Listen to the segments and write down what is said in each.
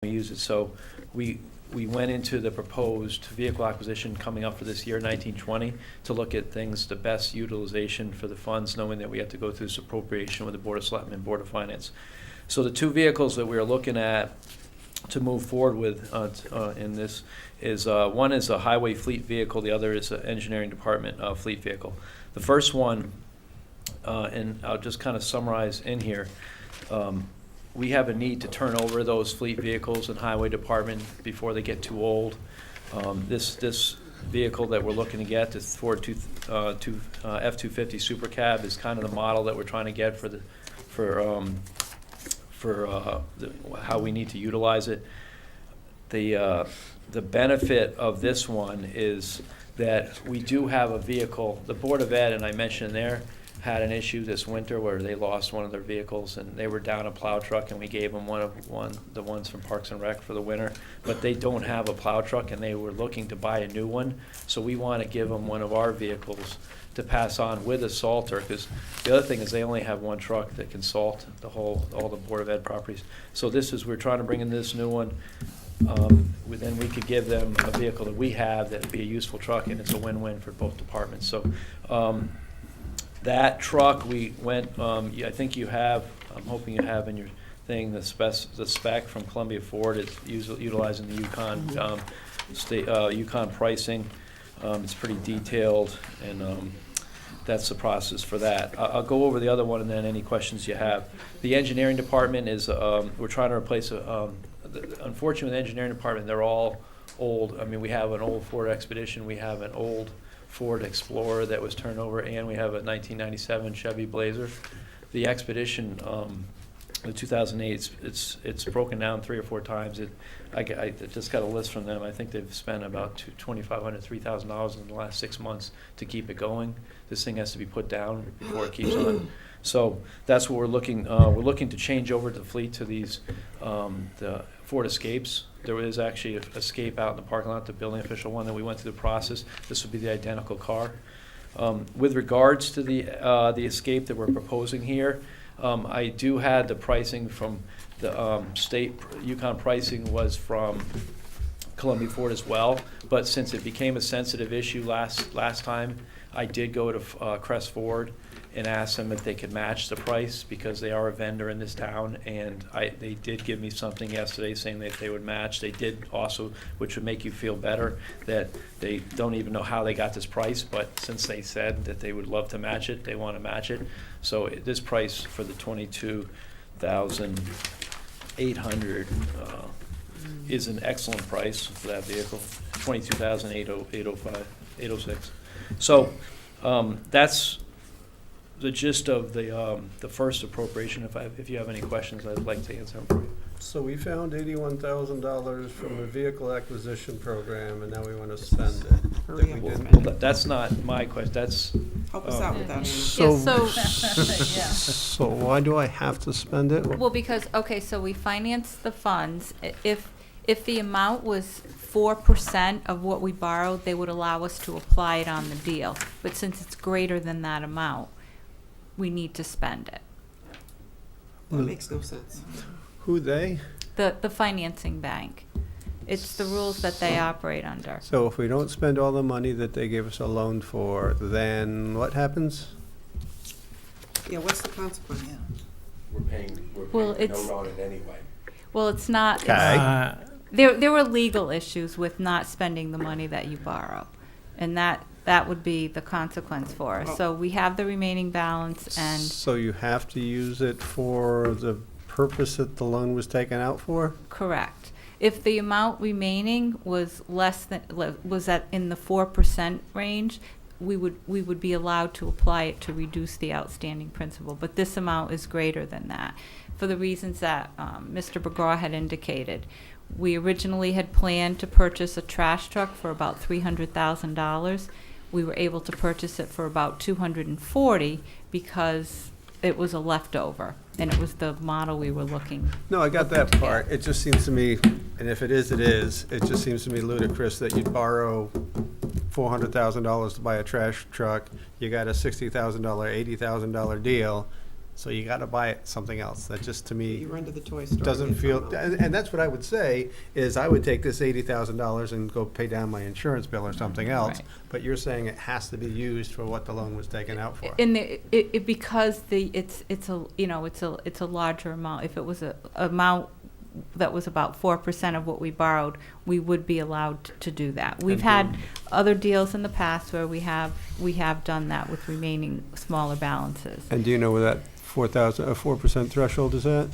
we use it. So we went into the proposed vehicle acquisition coming up for this year, 1920, to look at things, the best utilization for the funds, knowing that we have to go through this appropriation with the Board of Selectmen and Board of Finance. So the two vehicles that we are looking at to move forward with in this is one is a highway fleet vehicle, the other is an engineering department fleet vehicle. The first one, and I'll just kind of summarize in here, we have a need to turn over those fleet vehicles in highway department before they get too old. This vehicle that we're looking to get, this Ford F-250 Super Cab, is kind of the model that we're trying to get for how we need to utilize it. The benefit of this one is that we do have a vehicle. The Board of Ed, and I mentioned there, had an issue this winter where they lost one of their vehicles, and they were down a plow truck, and we gave them the ones from Parks and Rec for the winter. But they don't have a plow truck, and they were looking to buy a new one. So we want to give them one of our vehicles to pass on with a salter, because the other thing is they only have one truck that can salt all the Board of Ed properties. So we're trying to bring in this new one. Then we could give them a vehicle that we have that would be a useful truck, and it's a win-win for both departments. So that truck, we went, I think you have, I'm hoping you have in your thing, the spec from Columbia Ford. It's utilizing the Yukon pricing. It's pretty detailed, and that's the process for that. I'll go over the other one, and then any questions you have. The engineering department is, we're trying to replace, unfortunately with the engineering department, they're all old. I mean, we have an old Ford Expedition, we have an old Ford Explorer that was turned over, and we have a 1997 Chevy Blazer. The Expedition, the 2008, it's broken down 3 or 4 times. I just got a list from them. I think they've spent about $2,500, $3,000 in the last 6 months to keep it going. This thing has to be put down before it keeps on. So that's what we're looking. We're looking to change over the fleet to these the Ford Escapes. There is actually an Escape out in the parking lot, the building official one that we went through the process. This would be the identical car. With regards to the Escape that we're proposing here, I do have the pricing from the state. Yukon pricing was from Columbia Ford as well, but since it became a sensitive issue last time, I did go to Crest Ford and asked them if they could match the price, because they are a vendor in this town, and they did give me something yesterday saying that they would match. They did also, which would make you feel better, that they don't even know how they got this price, but since they said that they would love to match it, they want to match it. So this price for the $22,800 is an excellent price for that vehicle. $22,806. So that's the gist of the first appropriation. If you have any questions, I'd like to answer them for you. So we found $81,000 from the vehicle acquisition program, and now we want to spend it. Well, that's not my question. That's help us out with that. So why do I have to spend it? Well, because, okay, so we finance the funds. If the amount was 4% of what we borrowed, they would allow us to apply it on the deal. But since it's greater than that amount, we need to spend it. That makes no sense. Who they? The financing bank. It's the rules that they operate under. So if we don't spend all the money that they give us a loan for, then what happens? Yeah, what's the consequence? We're paying Well, the it's- note on it anyway. Well, it's not. Okay. There were legal issues with not spending the money that you borrow, and that would be the consequence for us. So we have the remaining balance, and So you have to use it for the purpose that the loan was taken out for? correct. If the amount remaining was in the 4% range, we would be allowed to apply it to reduce the outstanding principal. But this amount is greater than that, for the reasons that Mr. McGraw had indicated. We originally had planned to purchase a trash truck for about $300,000. We were able to purchase it for about $240 because it was a leftover, and it was the model we were looking. No, I got that part. It just seems to me, and if it is, it is. It just seems to me ludicrous that you'd borrow $400,000 to buy a trash truck. You got a $60,000, $80,000 deal, So you gotta buy it something else. That just, to me, You run to the toy store. doesn't and get feel, something else. and that's what I would say, is I would take this $80,000 and go pay down my insurance bill or something else. Right. But you're saying it has to be used for what the loan was taken out for. In the, it, because it's a, you know, it's a larger amount. If it was a amount that was about 4% of what we borrowed, we would be allowed to do that. We've had other deals in the past where we have done that with remaining smaller balances. And do you know where that 4% threshold is at?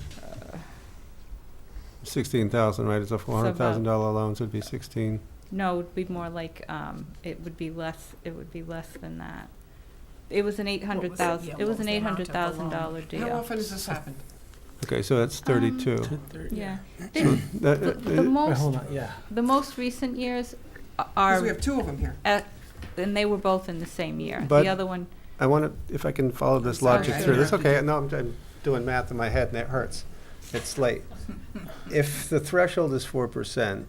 16,000, right? It's a $400,000 loan, so it'd be 16. No, it would be more like, it would be less than that. It was an $800,000, it was an $800,000 deal. How often has this happened? Okay, so that's 32. Yeah. That- The most, Hold on, yeah. the most recent years Because are, we have two of them here. and they were both in the same year. But- The other one, I want to, if I can follow this sorry, logic I through. That's interrupted okay. you. No, I'm doing math in my head and it hurts. It's late. If the threshold is 4%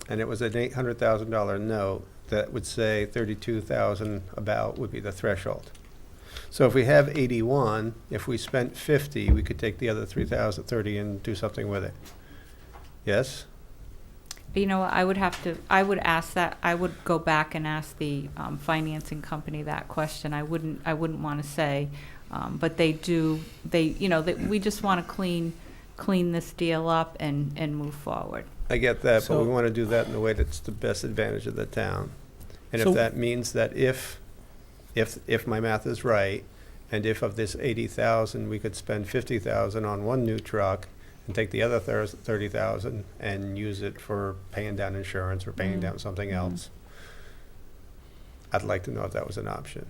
and it was an $800,000 note, that would say 32,000 about would be the threshold. So if we have 81, if we spent 50, we could take the other 30 and do something with it. Yes? you know, I would ask that, I would go back and ask the financing company that question. I wouldn't want to say, but they do, we just want to clean this deal up and move forward. I get that, but we So- want to do that in a way that's the best advantage of the town. And if So- that means that if my math is right, and if of this 80,000, we could spend 50,000 on one new truck and take the other 30,000 and use it for paying down insurance or paying down something else, I'd like to know if that was an option.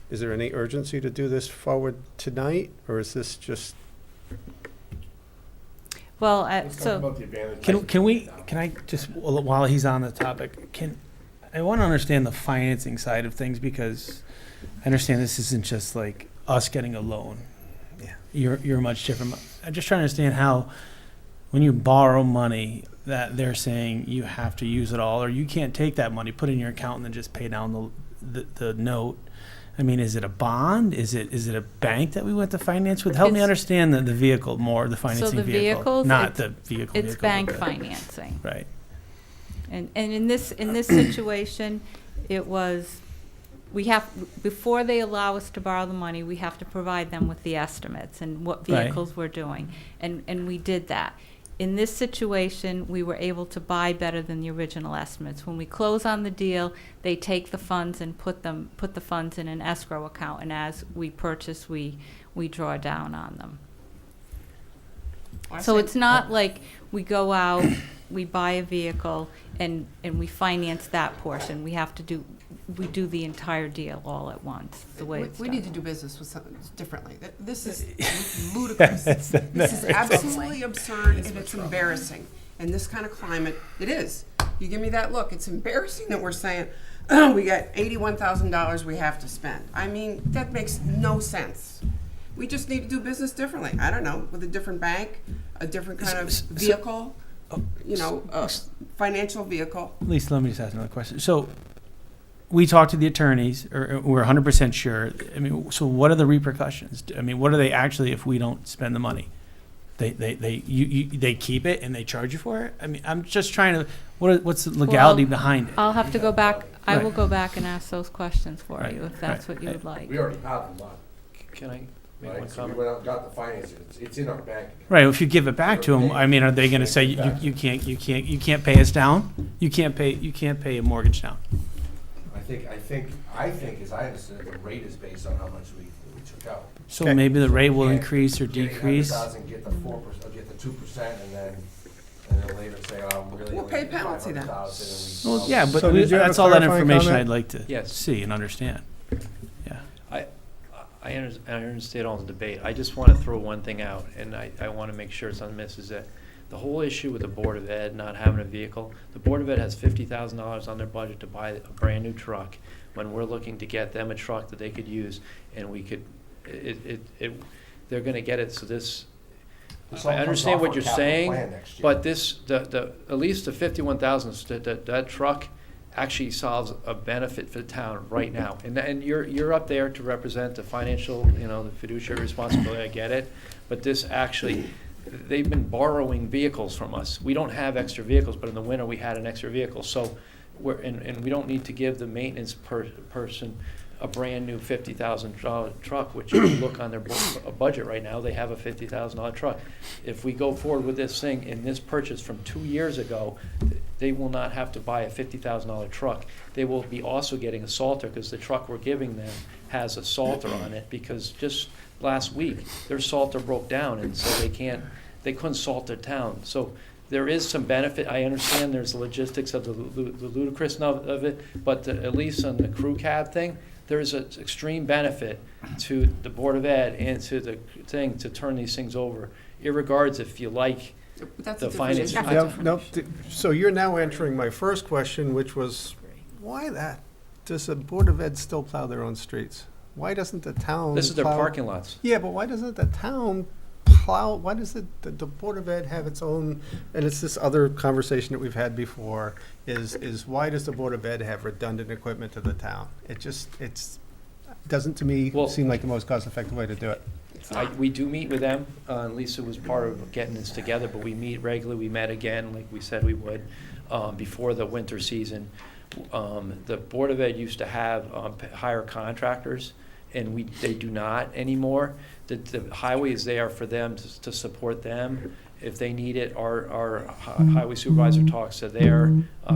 Is there any urgency to do this forward tonight, or is this just, Well, Let's talk so, about the advantage. Can I just, while he's on the topic, I want to understand the financing side of things, because I understand this isn't just like us getting a loan. Yeah. You're much different. I'm just trying to understand how, when you borrow money, that they're saying you have to use it all, or you can't take that money, put it in your account, and then just pay down the note. I mean, is it a bond? Is it a bank that we went to finance with? Help me It's- understand the vehicle more, the financing the vehicle. vehicles, Not the vehicle. it's bank but- financing. Right. And in this situation, it was, before they allow us to borrow the money, we have to provide them with the estimates and what Right. vehicles we're doing. And we did that. In this situation, we were able to buy better than the original estimates. When we close on the deal, they take the funds and put the funds in an escrow account, and as we purchase, we draw down on them. So it's not like we go out, we buy a vehicle, and we finance that portion. We do the entire deal all at once, the way it's We done. need to do business with something differently. This is ludicrous. This is absolutely absurd, and it's embarrassing. In this kind of climate, it is. You give me that look, it's embarrassing that we're saying, we got $81,000 we have to spend. I mean, that makes no sense. We just need to do business differently. I don't know, with a different bank, a different kind of vehicle, a financial vehicle. At least let me just ask another question. So we talked to the attorneys, or we're 100% sure. I mean, so what are the repercussions? I mean, what are they actually if we don't spend the money? They keep it and they charge you for it? I mean, I'm just trying to, what's the legality Well, behind it? I'll have to go back, I will Right. go back and ask those questions for Right, you, if that's right. what you would like. We already have the money, Can I make one right? So we comment? went out and got the financing. It's in our bank account. Right, if you give it back to them, I mean, are they gonna say, you can't pay us down? You can't pay a mortgage down? I think, as I understand it, the rate is based on how much we took out. So Okay. maybe the rate will Yeah. increase or Get decrease? 800,000, get the 4%, or get the 2%, and then later say, oh, I'm really. We'll only pay gonna do penalty then. 500,000, and we- Well, yeah, but So did you have that's a all that clarifying information comment? I'd like to Yes. see and understand. Yeah. I understand all the debate. I just want to throw one thing out, and I want to make sure it's unmissed, is that the whole issue with the Board of Ed not having a vehicle, the Board of Ed has $50,000 on their budget to buy a brand-new truck, when we're looking to get them a truck that they could use, and we could, they're going to get it, so this, This all I comes understand off what our you're capital saying, plan next year. but this, at least the 51,000, that truck actually solves a benefit for the town right now. And you're up there to represent the financial, the fiduciary responsibility, I get it. But this actually, they've been borrowing vehicles from us. We don't have extra vehicles, but in the winter, we had an extra vehicle. So and we don't need to give the maintenance person a brand-new $50,000 truck, which if you look on their budget right now, they have a $50,000 truck. If we go forward with this thing in this purchase from 2 years ago, they will not have to buy a $50,000 truck. They will be also getting a Salter, because the truck we're giving them has a Salter on it, because just last week, their Salter broke down, and so they couldn't salt their town. So there is some benefit. I understand there's the logistics of the ludicrousness of it, but at least on the crew cab thing, there is an extreme benefit to the Board of Ed and to the thing to turn these things over, irregardless if you like That's the a different finance. issue. No, so you're now answering my first question, which was, why does the Board of Ed still plow their own streets? Why doesn't the town This is their plow- parking lots. Yeah, but why doesn't the town plow, why does the Board of Ed have its own, and it's this other conversation that we've had before, is why does the Board of Ed have redundant equipment to the town? Doesn't to me Well- seem like the most cost-effective way to do it. We do meet with them. Lisa was part of getting this together, but we meet regularly. We met again, like we said we would, before the winter season. The Board of Ed used to have hire contractors, and they do not anymore. The highway is there for them to support them. If they need it, our highway supervisor talks to their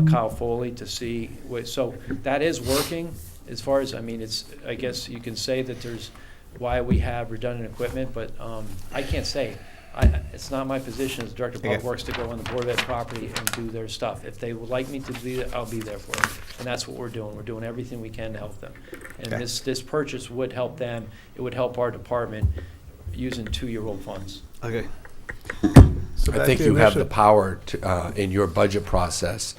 Kyle Foley to see. So that is working as far as, I guess you can say that there's why we have redundant equipment, but I can't say. It's not my position as Director of Public Works to go on the Board of Ed property and do their stuff. If they would like me to do that, I'll be there for them. And that's what we're doing. We're doing everything we can to help them. And Okay. this purchase would help them. It would help our department using 2-year-old funds. Okay. I think you have the power to, in your budget process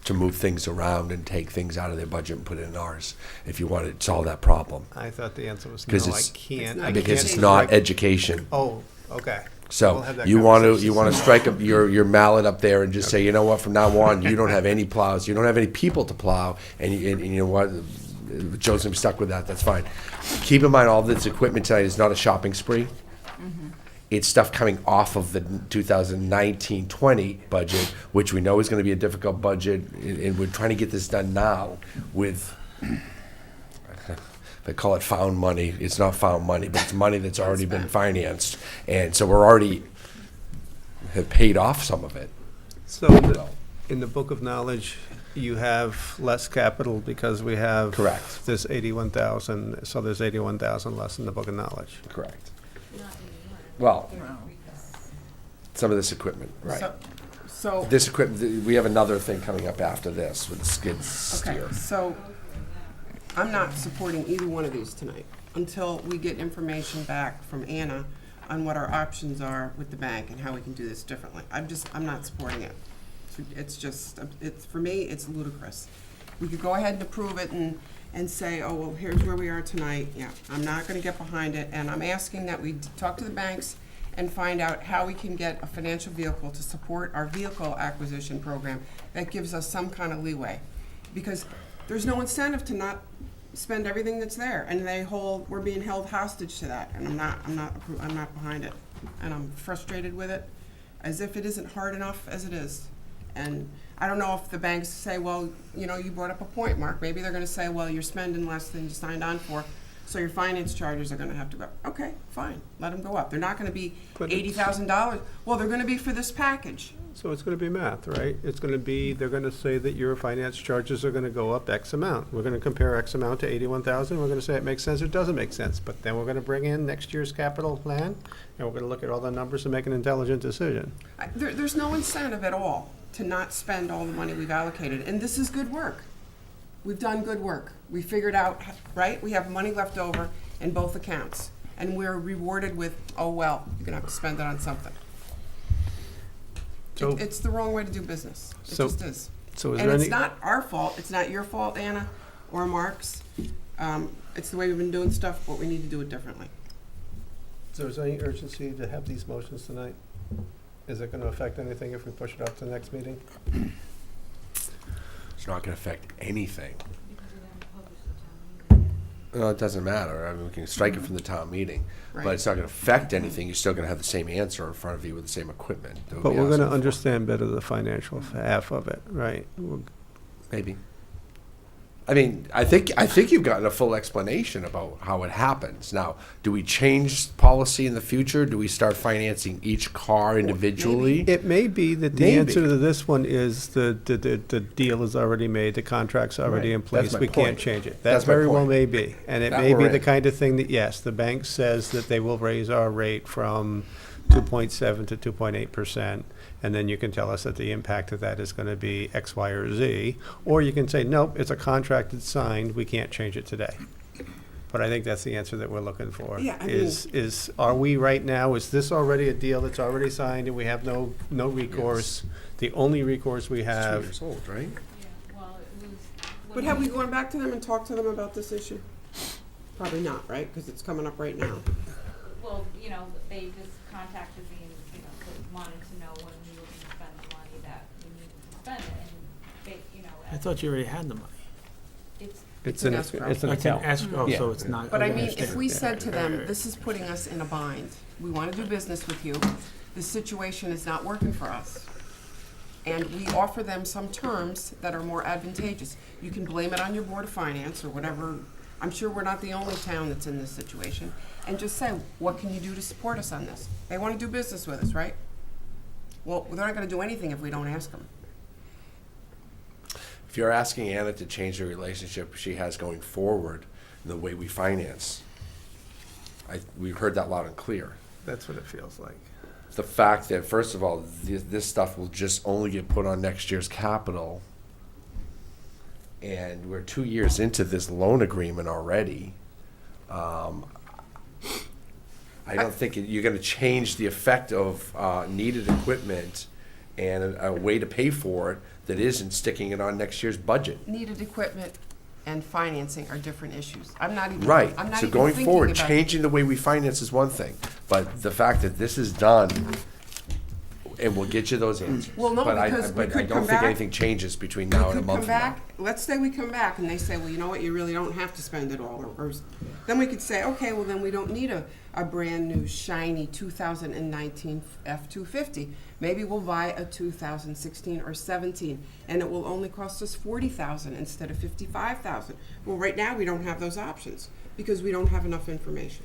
to move things around and take things out of their budget and put it in ours if you want to solve that problem. I thought the answer was no, Because I it's- can't. I Because can't it's do not that. education. Oh, okay. We'll So have that you want conversation. to strike up your mallet up there and just say, you know what, from now on, you don't have any plows, you don't have any people to plow, and you know what, Joe's gonna be stuck with that, that's fine. Keep in mind, all this equipment tonight is not a shopping spree. It's stuff coming off of the 2019-20 budget, which we know is gonna be a difficult budget, and we're trying to get this done now with, they call it found money. It's not found money, but it's money that's already been financed. And so we're already have paid off some of it. So in the book of knowledge, you have less capital because we have. Correct. This 81,000, so there's 81,000 less in the book of knowledge. Correct. Well, some of this equipment, right. So, This equipment, we have another thing coming up after this with skid okay, steer. so I'm not supporting either one of these tonight until we get information back from Anna on what our options are with the bank and how we can do this differently. I'm not supporting it. For me, it's ludicrous. We could go ahead and approve it and say, oh, well, here's where we are tonight. Yeah, I'm not gonna get behind it, and I'm asking that we talk to the banks and find out how we can get a financial vehicle to support our vehicle acquisition program that gives us some kind of leeway. Because there's no incentive to not spend everything that's there, and we're being held hostage to that, and I'm not behind it. And I'm frustrated with it, as if it isn't hard enough as it is. And I don't know if the banks say, well, you brought up a point, Mark, maybe they're gonna say, well, you're spending less than you signed on for, so your finance charges are gonna have to go up. Okay, fine, let them go up. They're not gonna be But it's- $80,000. Well, they're gonna be for this package. So it's gonna be math, right? It's gonna be, they're gonna say that your finance charges are gonna go up X amount. We're gonna compare X amount to 81,000, we're gonna say it makes sense or doesn't make sense. But then we're gonna bring in next year's capital plan, and we're gonna look at all the numbers and make an intelligent decision. There's no incentive at all to not spend all the money we've allocated, and this is good work. We've done good work. We figured out, right, we have money left over in both accounts, and we're rewarded with, oh, well, you're gonna have to spend it on something. So- It's the wrong way to do business. It So- just is. So is And there it's any, not our fault, it's not your fault, Anna, or Mark's. It's the way we've been doing stuff, but we need to do it differently. so is there any urgency to have these motions tonight? Is it gonna affect anything if we push it up to the next meeting? not gonna affect anything. No, it doesn't matter. I mean, we can strike it from the town meeting, but Right. it's not gonna affect anything. You're still gonna have the same answer in front of you with the same equipment. that we'll But be we're asking gonna for. understand better the financial half of it, right? Maybe. I mean, I think you've gotten a full explanation about how it happens. Now, do we change policy in the future? Do we start financing each car individually? It may be that the Maybe. answer to this one is the deal is already made, the contract's already Right. in That's place, my we can't point. change it. That's That my very well point. may be. And it That may we're be the in. kind of thing that, yes, the bank says that they will raise our rate from 2.7 to 2.8%, and then you can tell us that the impact of that is gonna be X, Y, or Z. Or you can say, nope, it's a contract that's signed, we can't change it today. But I think that's the answer that we're looking for. Yeah, I Is, are we right now, is this already a deal that's already signed and we have no recourse? The only recourse we It's 2 have, years old, right? But have we gone back to them and talked to them about this issue? Probably not, right? Because it's coming up right now. Well, they just contacted me and, they wanted to know when we were gonna spend the money that we needed to spend it, and they, I thought you already had the money. it's an an, escrow. it's an I can account. ask, oh, Yeah. so it's not. But I okay, mean, if understand. we said to Right, right, them, right. this is putting us in a bind, we want to do business with you, this situation is not working for us, and we offer them some terms that are more advantageous, you can blame it on your Board of Finance or whatever. I'm sure we're not the only town that's in this situation, and just say, what can you do to support us on this? They want to do business with us, right? Well, they're not going to do anything if we don't ask them. If you're asking Anna to change the relationship she has going forward, the way we finance, we heard that loud and clear. That's what it feels like. The fact that, first of all, this stuff will just only get put on next year's capital, and we're 2 years into this loan agreement already. I don't think you're gonna change the effect of needed equipment and a way to pay for it that isn't sticking it on next year's budget. Needed equipment and financing are different issues. I'm not even, Right, I'm not so even going thinking forward, about- changing the way we finance is one thing, but the fact that this is done, and we'll get you those answers. Well, no, But I- because we But I could don't come think back- anything changes between We now and a could month come from now. back, let's say we come back and they say, well, you know what, you really don't have to spend it all, or then we could say, okay, well, then we don't need a brand-new shiny 2019 F-250. Maybe we'll buy a 2016 or 17, and it will only cost us 40,000 instead of 55,000. Well, right now, we don't have those options, because we don't have enough information.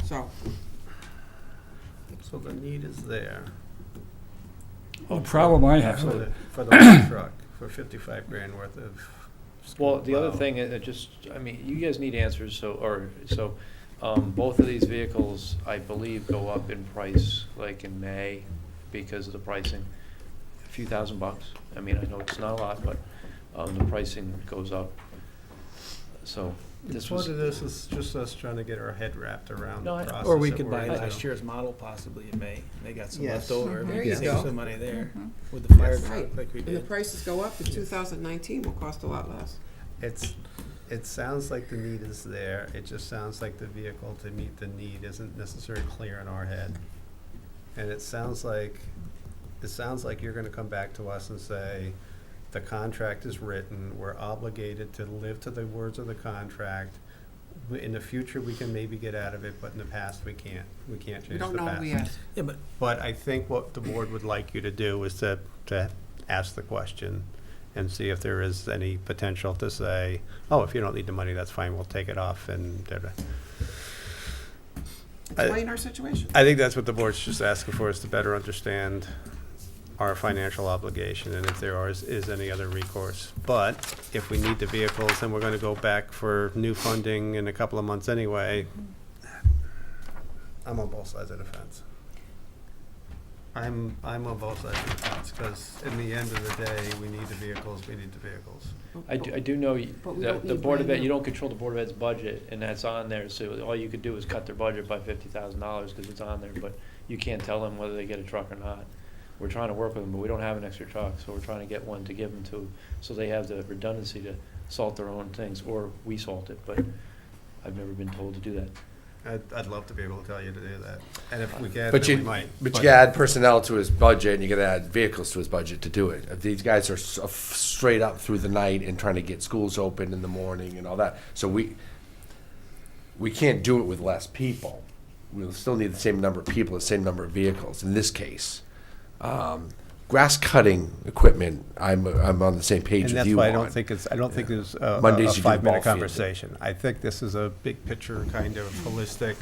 So, So the need is there. The problem I have, For the one truck, for 55 grand worth of. Well, the other Wow. thing, you guys need answers, both of these vehicles, I believe, go up in price, like in May, because of the pricing, a few $1,000. I mean, I know it's not a lot, but, the pricing goes up. So, this Part was, of this is just us trying to get our head wrapped around No, the I- process. Or we that could we're buy into. last year's model possibly in May. They got some Yes. left over. There We you could go. save some money there with the fire That's right. truck like we when the did. prices go up, the 2019 will cost a lot less. It sounds like the need is there, it just sounds like the vehicle to meet the need isn't necessarily clear in our head. And it sounds like you're gonna come back to us and say, the contract is written, we're obligated to live to the words of the contract. In the future, we can maybe get out of it, but in the past, we can't change the We past. don't know what we asked. Yeah, but But I think what the board would like you to do is to ask the question and see if there is any potential to say, oh, if you don't need the money, that's fine, we'll take it off and da-da. Explain our situation. I think that's what the board's just asking for, is to better understand our financial obligation and if there is any other recourse. But if we need the vehicles and we're gonna go back for new funding in a couple of months anyway, I'm on both sides of the fence. I'm on both sides of the fence, because in the end of the day, we need the vehicles. I do know But we that don't the need Board of brand Ed, you new. don't control the Board of Ed's budget, and that's on there, so all you could do is cut their budget by $50,000, because it's on there, but you can't tell them whether they get a truck or not. We're trying to work with them, but we don't have an extra truck, so we're trying to get one to give them to, so they have the redundancy to salt their own things, or we salt it, but I've never been told to do that. I'd love to be able to tell you to do that. And if we can, But then you, we might. but you add personnel to his budget, and you gotta add vehicles to his budget to do it. If these guys are straight up through the night and trying to get schools open in the morning and all that, so we can't do it with less people. We'll still need the same number of people, the same number of vehicles, in this case. Grass cutting equipment, I'm on the same page And with that's you why on. I don't think it's a Mondays you do ball 5-minute field. conversation. I think this is a big picture, kind of holistic.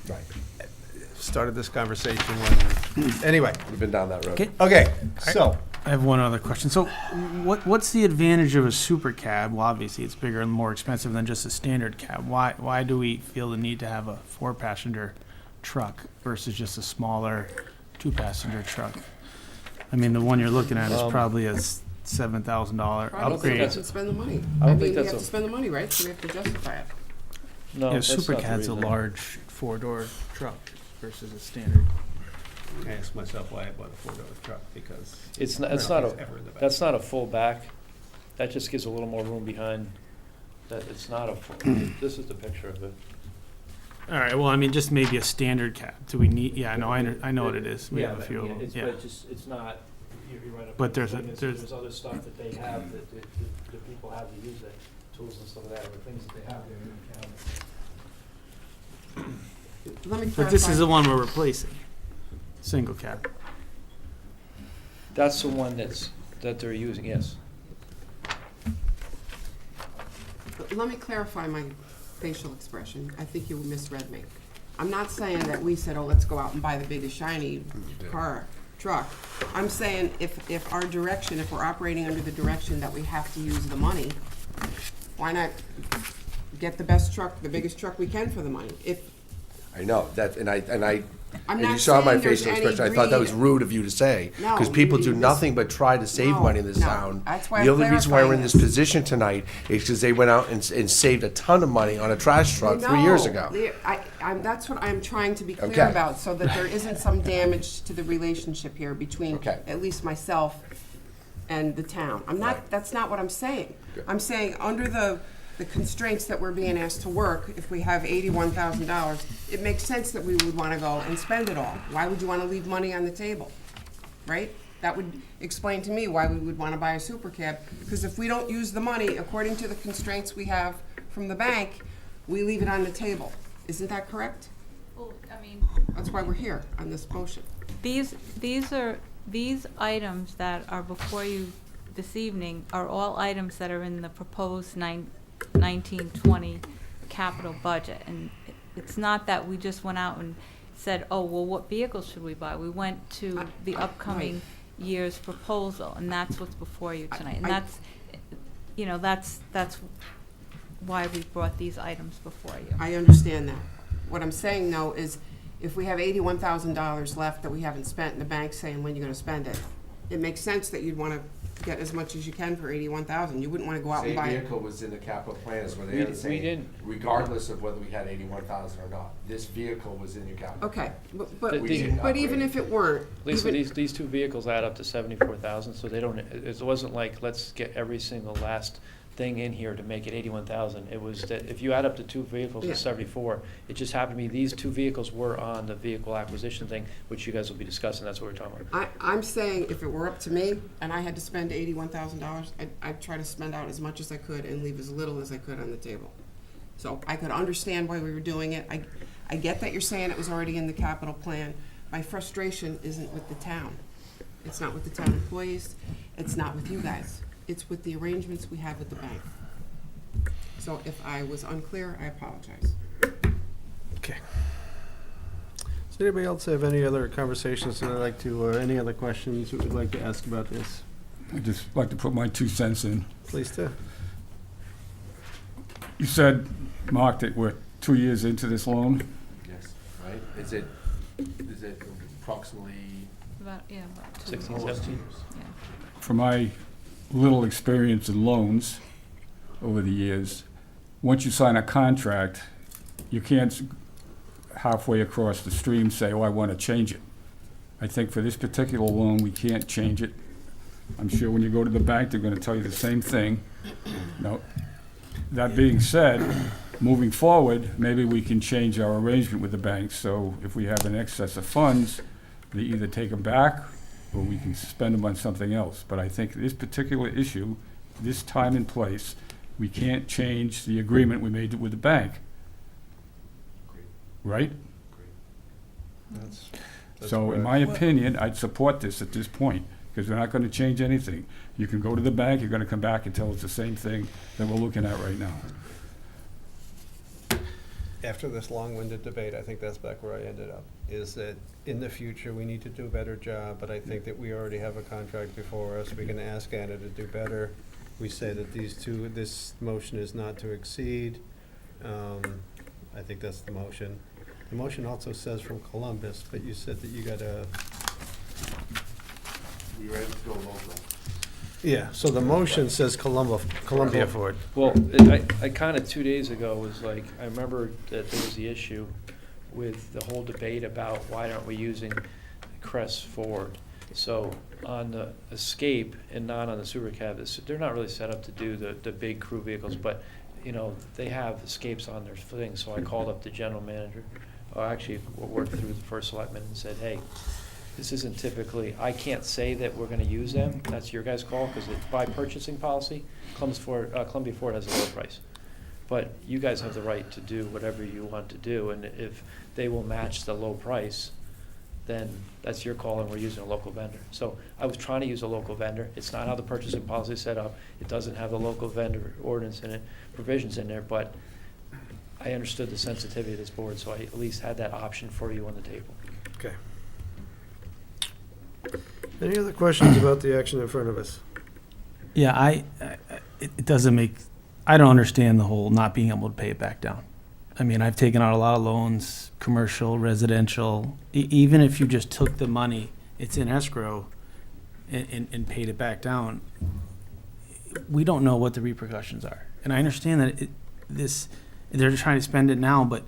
Right. Started this conversation when, anyway, We've been down that road. okay, so, I have one other question. So, what's the advantage of a super cab? Well, obviously, it's bigger and more expensive than just a standard cab. Why do we feel the need to have a 4-passenger truck versus just a smaller 2-passenger truck? I mean, the one you're looking at is probably a $7,000 I don't think upgrade. we should spend the money. I don't think mean, we that's have a- to spend the money, right? So we have to justify it. No, Yeah, that's super not the cab's a reason. large 4-door truck versus a standard. I asked myself why I bought a 4-door truck, because. It's not, nothing's ever in the back. that's not a full back. That just gives a little more room behind. That, it's not a full, this is the picture of it. All right. Well, I mean, just maybe a standard cab. Do we need? Yeah, I know. I know what it is. We Yeah, have a but, few. yeah, of them. it's, Yeah. but just, it's not, you're right. But there's a- The thing is, there's- There's other stuff that they have that the people have to use, the tools and stuff like that, or things that they have there in the county. Let me But this is the clarify. one we're replacing. Single cab. That's the one that they're using, yes. Let me clarify my facial expression. I think you misread me. I'm not saying that we said, oh, let's go out and buy the biggest shiny truck. I'm saying if our direction, if we're operating under the direction that we have to use the money, why not get the best truck, the biggest truck we can for the money? I know, that, and I'm if not you saw my saying there's facial any expression, I thought that was greed. rude of you to say. No, Because people do you nothing but try to save No, money in this no. town. That's why The I'm only reason why we're in clarifying this this. position tonight is because they went out and saved a ton of money on a trash truck 3 years ago. That's what I'm trying to be clear Okay. about, so that there isn't some damage to the relationship here between Okay. at least myself and the town. Right. That's not what I'm saying. Good. I'm saying, under the constraints that we're being asked to work, if we have $81,000, it makes sense that we would want to go and spend it all. Why would you want to leave money on the table, right? That would explain to me why we would want to buy a super cab, because if we don't use the money according to the constraints we have from the bank, we leave it on the table. Isn't that correct? Well, I mean, That's why we're here on this motion. these items that are before you this evening are all items that are in the proposed 1920 capital budget. And it's not that we just went out and said, oh, well, what vehicles should we buy? We went to the upcoming year's proposal, and that's what's before you tonight. And that's why we brought these items before you. I understand that. What I'm saying, though, is if we have $81,000 left that we haven't spent, and the bank's saying when you're gonna spend it, it makes sense that you'd wanna get as much as you can for $81,000. You wouldn't wanna go out and Same buy it. vehicle was in the capital plan, is what We- they are we saying, didn't. regardless of whether we had 81,000 or not. This vehicle was in your capital. Okay, The- the- but even if it weren't, Lisa, even, these two vehicles add up to 74,000, so they don't, it wasn't like, let's get every single last thing in here to make it 81,000. It was that if you add up the two vehicles, Yeah. it's 74. It just happened to be these two vehicles were on the vehicle acquisition thing, which you guys will be discussing, that's what we're talking about. I'm saying if it were up to me and I had to spend $81,000, I'd try to spend out as much as I could and leave as little as I could on the table. So I could understand why we were doing it. I get that you're saying it was already in the capital plan. My frustration isn't with the town. It's not with the town employees. It's not with you guys. It's with the arrangements we have with the bank. So if I was unclear, I apologize. Okay. Does anybody else have any other conversations that I'd like to, any other questions that we'd like to ask about this? I'd just like to put my 2 cents in. Please do. You said, Mark, that we're 2 years into this loan. Yes, right? Is it approximately About 2 16, almost 2 17. years? Yeah. From my little experience in loans over the years, once you sign a contract, you can't halfway across the stream say, oh, I want to change it. I think for this particular loan, we can't change it. I'm sure when you go to the bank, they're going to tell you the same thing. No. That being said, moving forward, maybe we can change our arrangement with the banks, so if we have an excess of funds, they either take them back, or we can spend them on something else. But I think this particular issue, this time and place, we can't change the agreement we made with the bank. Right? That's So in correct. my opinion, I'd support this at this point, because we're not gonna change anything. You can go to the bank, you're gonna come back and tell us the same thing that we're looking at right now. After this long-winded debate, I think that's back where I ended up, is that in the future, we need to do a better job, but I think that we already have a contract before us. We can ask Anna to do better. We say that this motion is not to exceed. I think that's the motion. The motion also says from Columbus, but you said that you got a, We were able to go local. yeah, so the motion says Columbia Ford. Well, I kind of 2 days ago was like, I remember that there was the issue with the whole debate about why aren't we using Crest Ford? So on the Escape and not on the Super Cab, they're not really set up to do the big crew vehicles, but, you know, they have Escapes on their thing. So I called up the general manager, or actually worked through the first selectman and said, hey, this isn't typically, I can't say that we're gonna use them, that's your guys' call, because by purchasing policy, Columbia Ford has a low price. But you guys have the right to do whatever you want to do, and if they will match the low price, then that's your call, and we're using a local vendor. So I was trying to use a local vendor. It's not how the purchasing policy is set up. It doesn't have the local vendor ordinance in it, provisions in there, but I understood the sensitivity of this board, so I at least had that option for you on the table. Okay. Any other questions about the action in front of us? Yeah, it doesn't make, I don't understand the whole not being able to pay it back down. I mean, I've taken out a lot of loans, commercial, residential. Even if you just took the money, it's in escrow, and paid it back down, we don't know what the repercussions are. And I understand that they're trying to spend it now, but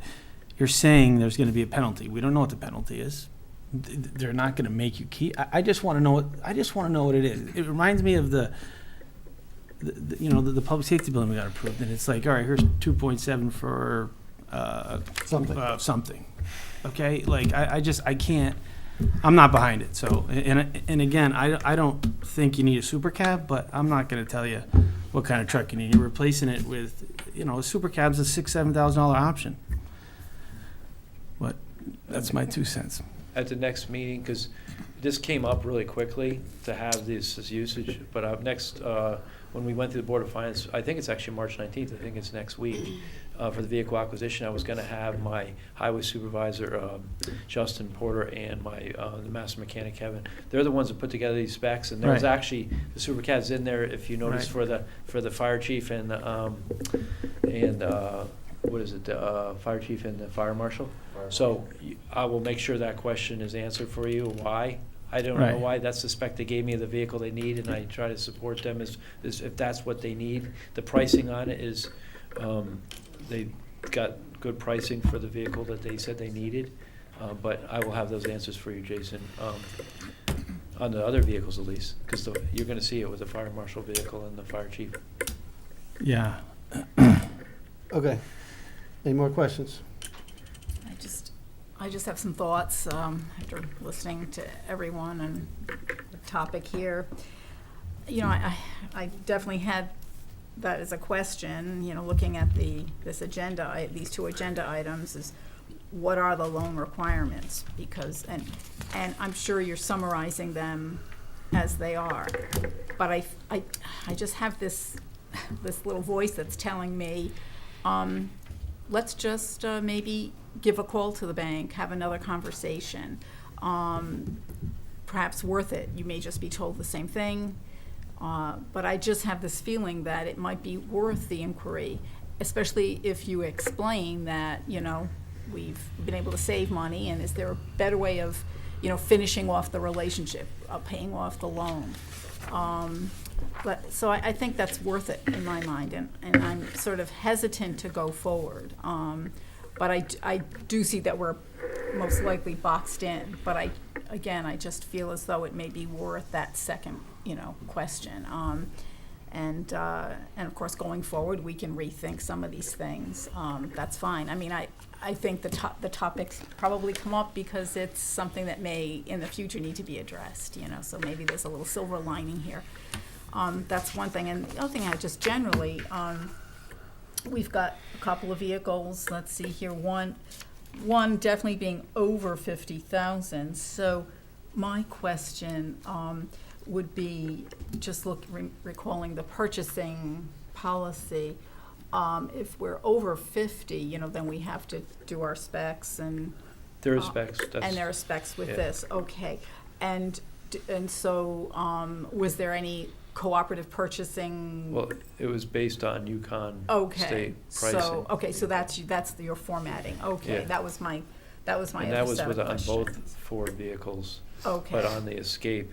you're saying there's going to be a penalty. We don't know what the penalty is. They're not going to make you keep. I just want to know. I just want to know what it is. It reminds me of the public safety building we got approved, and it's like, all right, here's 2.7 for something. Okay, like I can't. I'm not behind it. So and again, I don't think you need a super cab, but I'm not going to tell you what kind of truck you need. You're replacing it with, a super cab's a $6,000-7,000 option. But that's my 2 cents. At the next meeting, because this came up really quickly to have this as usage, but next, when we went through the Board of Finance, I think it's actually March 19th, I think it's next week, for the vehicle acquisition, I was gonna have my highway supervisor, Justin Porter, and the master mechanic, Kevin. They're the ones that put together these specs, and there was Right. actually, the super cab's in there, if you notice, Right. for the fire chief and what is it, fire chief and the fire marshal. So I will make sure that question is answered for you, why. I don't know Right. why, that's the spec they gave me of the vehicle they need, and I try to support them as if that's what they need. The pricing on it is, they got good pricing for the vehicle that they said they needed, but I will have those answers for you, Jason, on the other vehicles at least, because you're gonna see it with the fire marshal vehicle and the fire chief. Yeah. Okay. Any more questions? I just have some thoughts after listening to everyone and the topic here. I definitely had that as a question, looking at this agenda, these two agenda items, is what are the loan requirements? Because, and I'm sure you're summarizing them as they are, but I just have this little voice that's telling me, let's just maybe give a call to the bank, have another conversation. Perhaps worth it. You may just be told the same thing, but I just have this feeling that it might be worth the inquiry, especially if you explain that, we've been able to save money, and is there a better way of, finishing off the relationship, paying off the loan. So I think that's worth it in my mind, and I'm sort of hesitant to go forward. But I do see that we're most likely boxed in. But I just feel as though it may be worth that second, question. And of course, going forward, we can rethink some of these things. That's fine. I mean, I think the topics probably come up because it's something that may, in the future, need to be addressed, you know, so maybe there's a little silver lining here. That's one thing. And the other thing, I just generally, we've got a couple of vehicles. Let's see here. One definitely being over 50,000. So my question would be, just recalling the purchasing policy. If we're over 50, you know, then we have to do our specs and. There are specs. And there are specs with yeah. this. Okay. And so, was there any cooperative purchasing? Well, it was based on Yukon Okay, state pricing. so, okay, so that's your formatting, okay, Yeah. that was my And that other was set of on questions. both Ford vehicles. Okay. But on the Escape,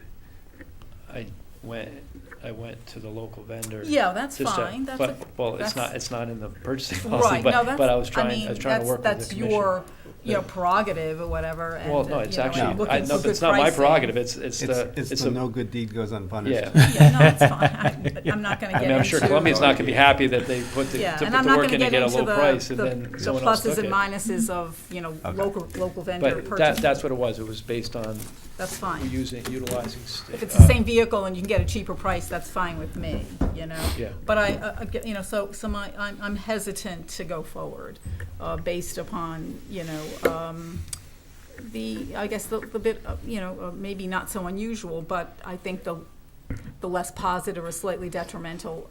I went to the local vendor. Yeah, that's just to- fine, that's but- a- Well, that's- it's not in the purchasing policy, Right, no, that's, but I was I trying mean, to work that's with the commission. your, you know, Yeah. prerogative or whatever, and, Well, no, it's you know, actually, looking for no, good it's not my pricing. prerogative, it's It's the, the no good deed goes unpunished. yeah. Yeah, no, it's fine, I'm not gonna I get mean, I'm sure into- Columbia's not gonna be happy that they put the, Yeah, to and put I'm the not work gonna in and get get a into low the, price, and the then someone else pluses took and it. minuses of, you know, Okay. local vendor But purchasing. that's what it was based on That's fine. utilizing. If it's the same vehicle and you can get a cheaper price, that's fine with me, you know? Yeah. But you know, so I'm hesitant to go forward, based upon, you know, I guess the bit, you know, maybe not so unusual, but I think the less positive or slightly detrimental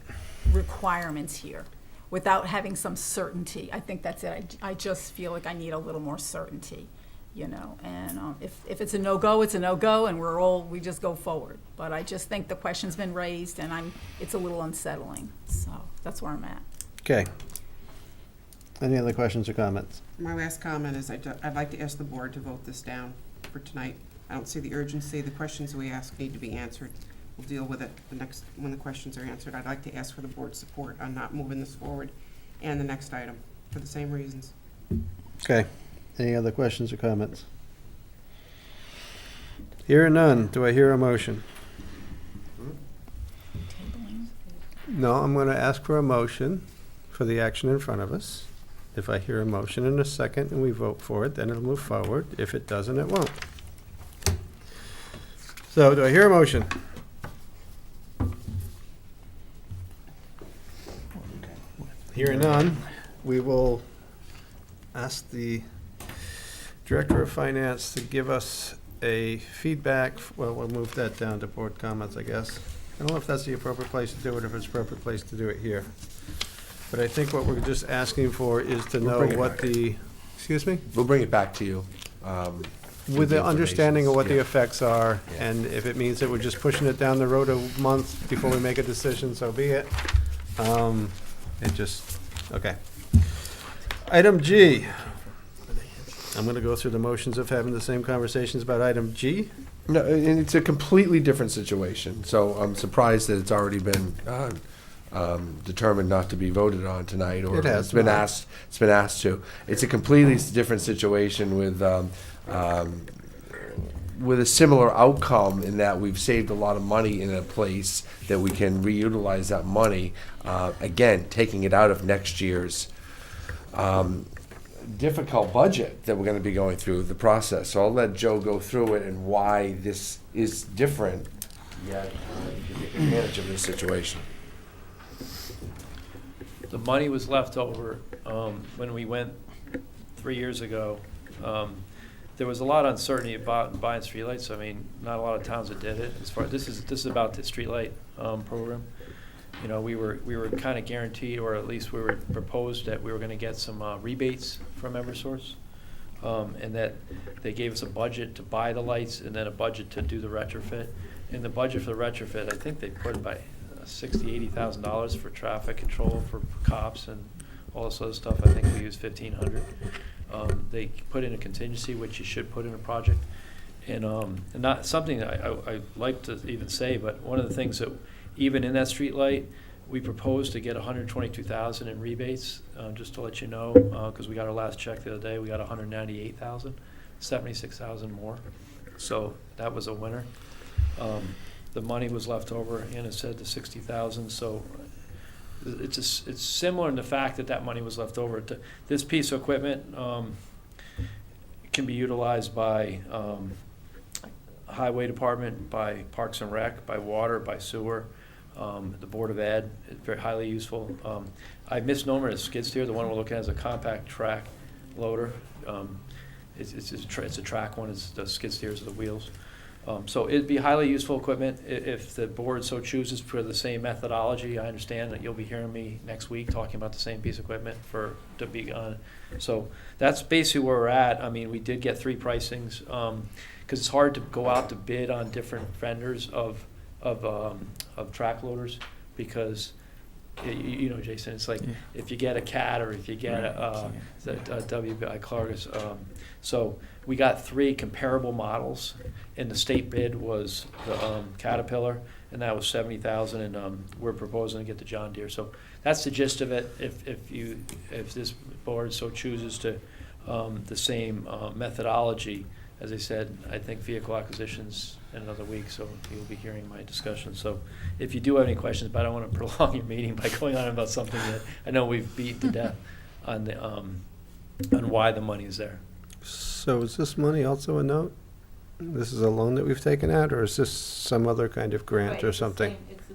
requirements here, without having some certainty. I think that's it. I just feel like I need a little more certainty, you know, and if it's a no-go, it's a no-go, and we just go forward. But I just think the question's been raised, and it's a little unsettling, so that's where I'm at. Okay. Any other questions or comments? My last comment is I'd like to ask the board to vote this down for tonight. I don't see the urgency. The questions we ask need to be answered. We'll deal with it when the questions are answered. I'd like to ask for the board's support on not moving this forward and the next item for the same reasons. Okay. Any other questions or comments? Hearing none, do I hear a motion? Tabling. No, I'm going to ask for a motion for the action in front of us. If I hear a motion in a second and we vote for it, then it'll move forward. If it doesn't, it won't. So, do I hear a motion? Hearing none, we will ask the Director of Finance to give us a feedback. Well, we'll move that down to board comments, I guess. I don't know if that's the appropriate place to do it, if it's the appropriate place to do it here. But I think what we're just asking for is to We'll know bring it what back. excuse me? We'll bring it back to you. With the understanding of what the Yeah. effects are, Yeah. and if it means that we're just pushing it down the road a month before we make a decision, so be it. Okay. Item G. I'm gonna go through the motions of having the same conversations about item G. No, and it's a completely different situation, so I'm surprised that it's already been determined not to be voted on tonight, or It has it's been not. asked. It's been asked to. It's a completely different situation with a similar outcome in that we've saved a lot of money in a place that we can reutilize that money. Again, taking it out of next year's difficult budget that we're going to be going through the process. So I'll let Joe go through it and why this is different, yet to take advantage of this situation. The money was left over when we went 3 years ago. There was a lot of uncertainty about buying streetlights. I mean, not a lot of towns that did it. As far this is about the streetlight program. You know, we were kind of guaranteed, or at least we were proposed that we were going to get some rebates from EverSource, and that they gave us a budget to buy the lights and then a budget to do the retrofit. In the budget for the retrofit, I think they put by $60,000-$80,000 for traffic control for cops and all this other stuff. I think we used $1,500. They put in a contingency, which you should put in a project, and not something that I like to even say, but one of the things that even in that street light, we proposed to get $122,000 in rebates, just to let you know, because we got our last check the other day. We got $198,000, $76,000 more. So that was a winner. the money was left over, and it said the 60,000, so it's similar in the fact that that money was left over. This piece of equipment can be utilized by Highway Department, by Parks and Rec, by Water, by Sewer, the Board of Ed. It's very highly useful. I misnomer it as skid steer. The one we're looking at is a compact track loader. It's a track one. It's the skid steers of the wheels. So it'd be highly useful equipment if the board so chooses for the same methodology. I understand that you'll be hearing me next week talking about the same piece of equipment to be on. So that's basically where we're at. I mean, we did get 3 pricings because it's hard to go out to bid on different vendors of track loaders because you know, Jason, it's like if you get a CAT or if you get a WBI Clargus. So we got 3 comparable models, and the state bid was the Caterpillar, and that was 70,000, and we're proposing to get the John Deere. So that's the gist of it. If this board so chooses to the same methodology, as I said, I think vehicle acquisitions in another week, so you'll be hearing my discussion. So if you do have any questions, but I don't want to prolong your meeting by going on about something that I know we've beat to death on the on why the money is there. So is this money also a note? This is a loan that we've taken out, or is this some other kind of grant or something? It's the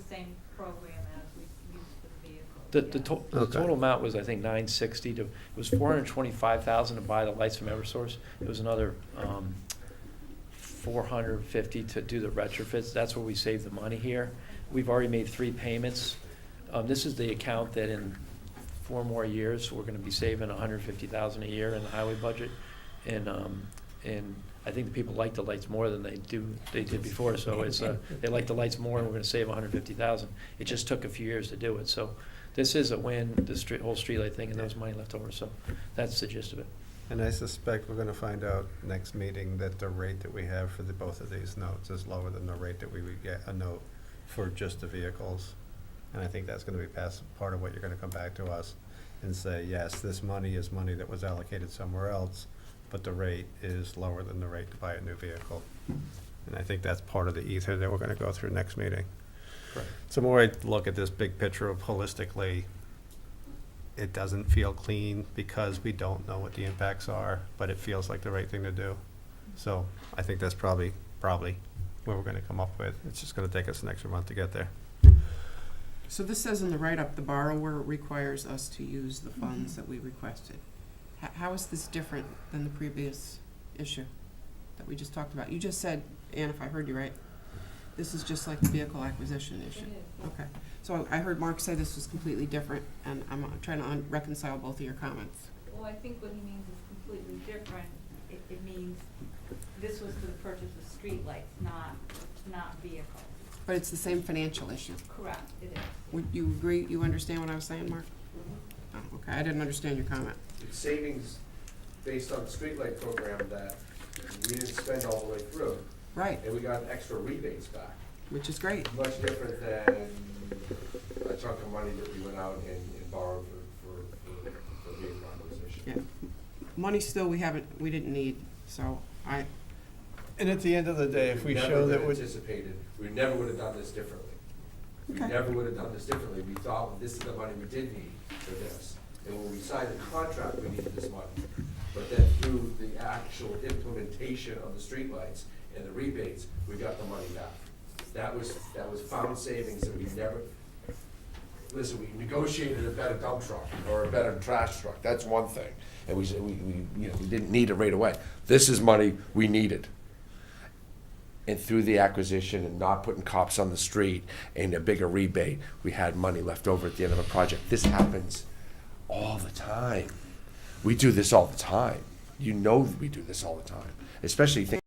same program as we use for the vehicle. The Okay. total amount was, I think, $960 to, it was $425,000 to buy the lights from Eversource. It was another $450 to do the retrofits. That's where we saved the money here. We've already made 3 payments. This is the account that in 4 more years, we're gonna be saving $150,000 a year in the highway budget. And I think the people like the lights more than they did before, so it's, they like the lights more, and we're gonna save $150,000. It just took a few years to do it, so this is a win, the whole streetlight thing, and there was money left over, so that's the gist of it. And I suspect we're gonna find out next meeting that the rate that we have for both of these notes is lower than the rate that we would get a note for just the vehicles. And I think that's gonna be part of what you're gonna come back to us and say, yes, this money is money that was allocated somewhere else, but the rate is lower than the rate to buy a new vehicle. And I think that's part of the ether that we're gonna go through next meeting. Correct. So more I look at this big picture of holistically, it doesn't feel clean because we don't know what the impacts are, but it feels like the right thing to do. So I think that's probably what we're gonna come up with. It's just gonna take us an extra month to get there. So this says in the write-up, the borrower requires us to use the funds that we requested. How is this different than the previous issue that we just talked about? You just said, Ann, if I heard you right, this is just like the vehicle acquisition issue. Okay. So I heard Mark say this was completely different, and I'm trying to reconcile both of your comments. Well, I think what he means is completely different. It means this was for the purchase of streetlights, not vehicles. But it's the same financial issue. Correct, it is. Would you agree, you understand what I was saying, Mark? Oh, okay, I didn't understand your comment. It's savings based on the streetlight program that we didn't spend all the way through, Right, and we got extra rebates back. which is great. Much different than a chunk of money that we went out and borrowed for vehicle acquisition. Yeah. Money still we didn't need, so And at the end of the day, if we never show that would've we anticipated, we never would have done this differently. We Okay. never would have done this differently. We thought, well, this is the money we did need for this. And when we signed the contract, we needed this money. But then through the actual implementation of the streetlights and the rebates, we got the money back. That was found savings that we never, listen, we negotiated a better dump truck or a better trash truck. That's one thing. And we said, we didn't need it right away. This is money we needed. And through the acquisition and not putting cops on the street and a bigger rebate, we had money left over at the end of a project. This happens all the time. We do this all the time. You know we do this all the time, especially things